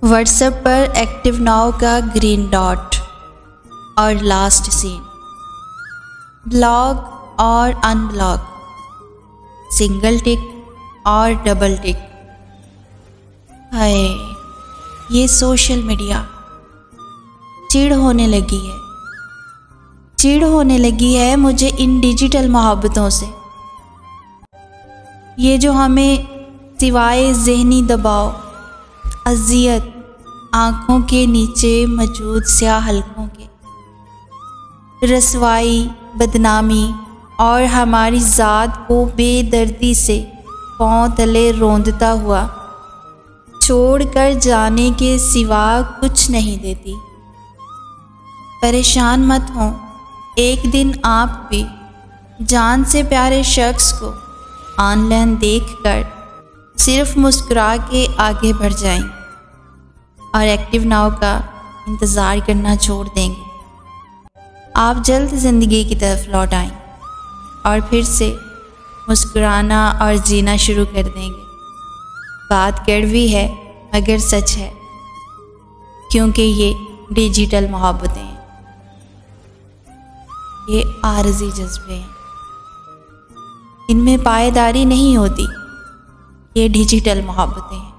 WhatsApp पर active now का green dot और लास्ट सीन, ब्लॉक और अनब्लॉक, सिंगल टिक और डबल टिक। हाय, ये सोशल मीडिया चिढ़ होने लगी है मुझे इन डिजिटल मोहब्बतों से। ये जो हमें सिवाय ज़हनी दबाव, अज़ियत, आँखों के नीचे मौजूद स्याह हलकों के, रसवाई, बदनामी और हमारी ज़ात को बेदर्दी से पाँव तले रौंदता हुआ छोड़कर जाने के सिवा कुछ नहीं देती। परेशान मत हों, एक दिन आप भी जान से प्यारे शख्स को ऑनलाइन देखकर सिर्फ मुस्कुरा के आगे बढ़ जाएंगे और एक्टिव नाउ का इंतज़ार करना छोड़ देंगे। आप जल्द ज़िंदगी की तरफ लौट आएंगे और फिर से मुस्कुराना और जीना शुरू कर देंगे। बात कड़वी है मगर सच है, क्योंकि ये डिजिटल मोहब्बतें हैं, ये आरज़ी जज्बे हैं, इनमें पायदारी नहीं होती। ये डिजिटल मोहब्बतें हैं।